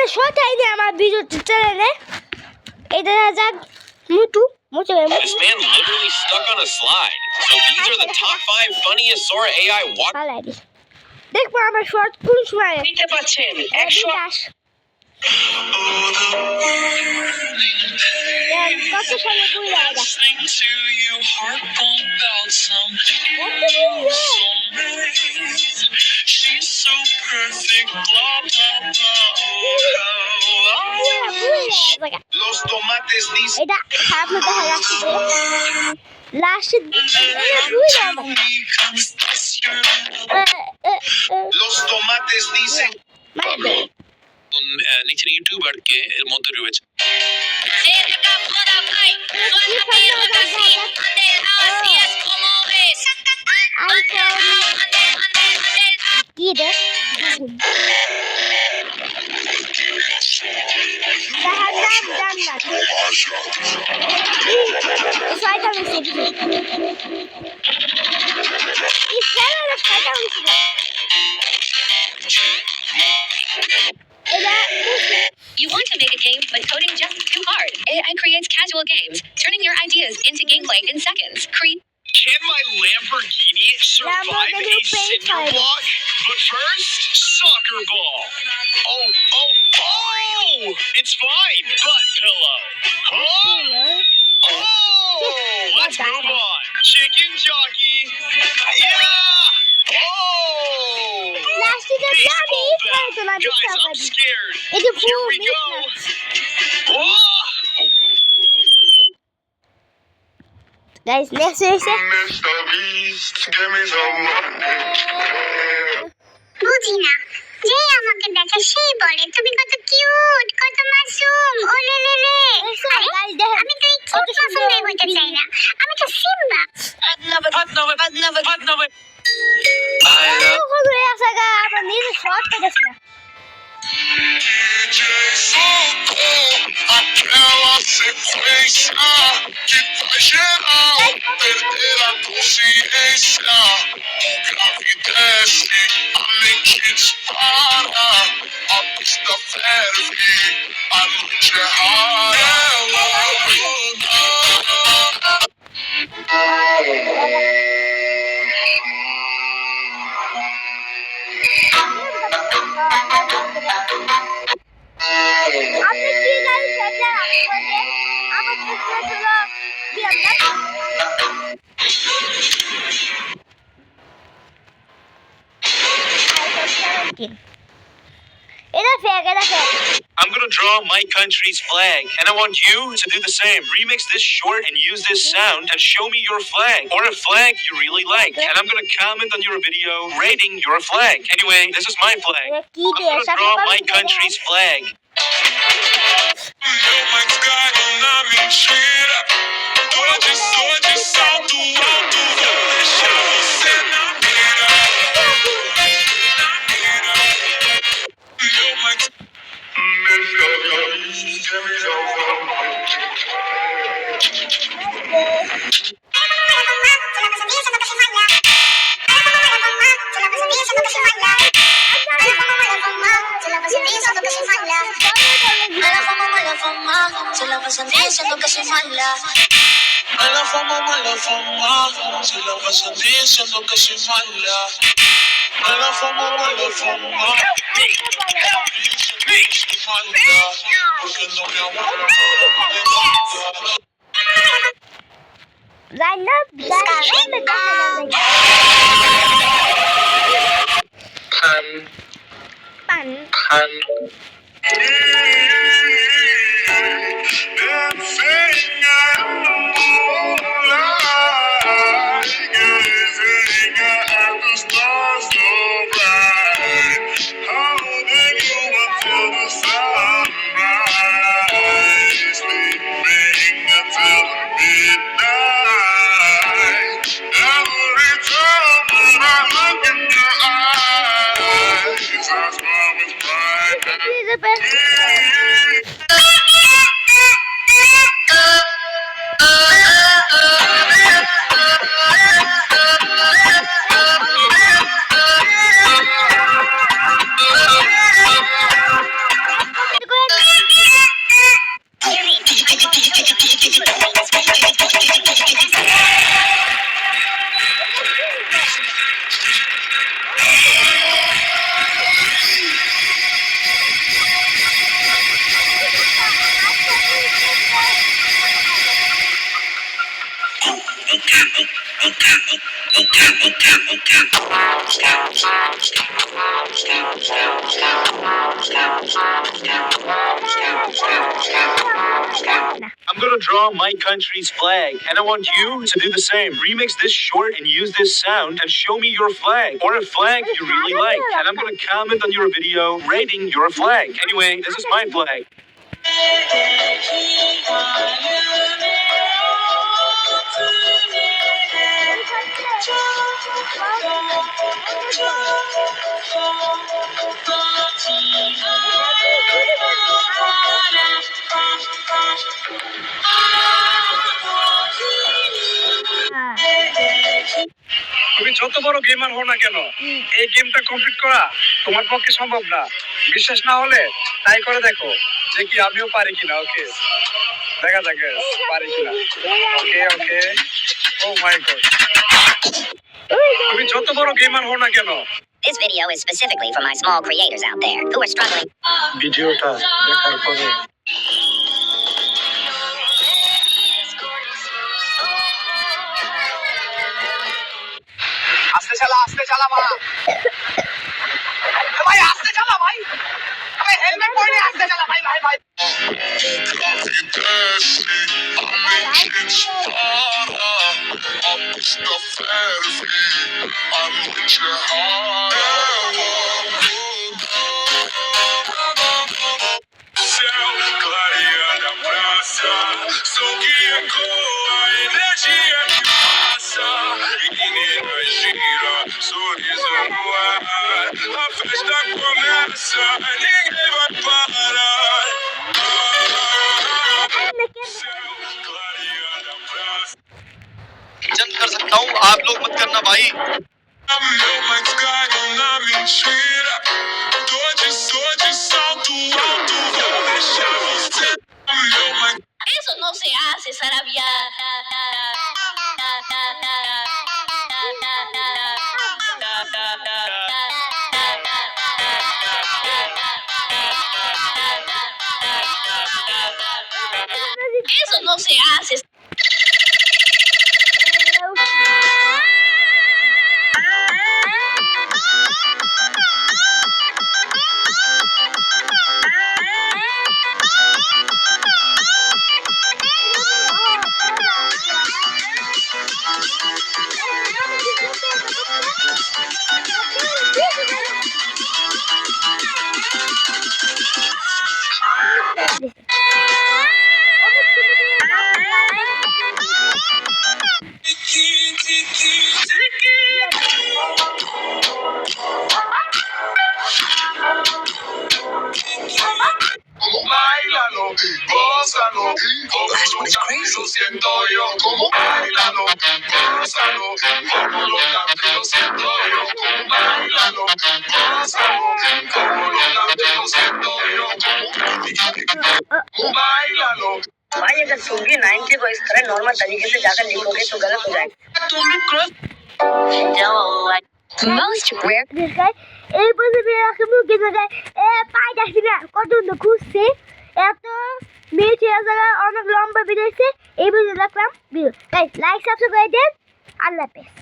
মানে শর্টাইনি আমার ভিডিও চ্যানেলে এই দেখা যাক মুটু মুটু This man literally stuck on a slide. So these are the top 5 funniest Sora AI walk. দেখবো আমার শর্ট কোন সময় নিতে পাচ্ছেন 100 কত সময় বই লাগা Listening to you harp on about something so nice. She's so perfect, blah blah blah. Los tomates dicen এটা খারাপ না দেখা যাচ্ছে লাস্টে বই লাগা Los tomates dicen মানে নিচে ইউটিউবারকে এর মধ্যে রয়েছে কি রে You want to make a game, but coding just too hard. AI creates casual games, turning your ideas into gameplay in seconds. Can my Lamborghini survive a cinder block? But first, soccer ball. Oh! It's fine. Butt pillow. Let's move on. Chicken jockey. Yeah! Baseball bat. Guys, I'm scared. Here we go. Guys, next question. বুঝি না যে আমাকে দেখে সেই বলে তুমি কত cute কত মাসুম ও লে লে লে আমি তো এই কিউট পছন্দই হতে চাই না আমি তো সিম্বা আমার নিজের শর্ট পেয়েছে না Aquela sequência que faz geral perder a consciência. O grave desce, a mente dispara, a pista ferve, a noite é rara. আপনি কি গাড়ি সেটা রাখতে আমার প্রশ্ন হলো কি I'm gonna draw my country's flag, and I want you to do the same. Remix this short and use this sound and show me your flag, or a flag you really like. And I'm gonna comment on your video rating your flag. Anyway, this is my flag. I'm gonna draw my country's flag. Na mentira, tô de salto alto, vou deixar você na mira. Se la pasan diciendo que soy mala. Mala fama, se la pasan diciendo que soy mala. Mala fama, porque no me aguanto. Zainab, Pan. He's the best. I'm gonna draw my country's flag, and I want you to do the same. Remix this short and use this sound and show me your flag or a flag you really like. And I'm gonna comment on your video rating your flag. Anyway, this is my flag. তুমি যত বড় gamer হও না কেন, এই গেমটা complete করা তোমার পক্ষে সম্ভব না। বিশ্বাস না হলে তাই করে দেখো যে কি আমিও পারি কিনা। ওকে, দেখা যাক পারি কিনা। ওকে ওকে, ও মাই গড, তুমি যত বড় গেমার হও না কেন। This video is specifically for my small creators out there who are struggling. ভিডিওটা দেখার পরে আস্তে চালা মা ভাই, আস্তে চালা ভাই, ভাই হেলমেট পরে আস্তে চালা ভাই ভাই ভাই। Sorriso no ar, a festa começa, ninguém vai parar. Clareando a praça. जन कर सकता हूँ, आप लोग मत करना भाई। Meu mais caro na mentira. Tô de salto alto, vou deixar você. Meu mais Eso no se hace, Sarabia. Eso no se hace. bailalo, gózalo, como lo siento yo, como bailalo, gózalo, como lo canto lo siento yo, como bailalo, gózalo, como lo canto lo siento yo, como bailalo. भाई अगर सूंगी 90 को इस तरह normal तरीके से जाकर लिखोगे तो गलत हो जाएगा। Most rare. এই বলে বেরাকে মুখে জায়গায় পাই দেখি না কত খুঁজছে এত মেয়ে জায়গা অনেক লম্বা বেরিয়েছে এই বুঝে দেখলাম লাইক সাবস্ক্রাইব করে দেন আল্লাহ হাফেজ।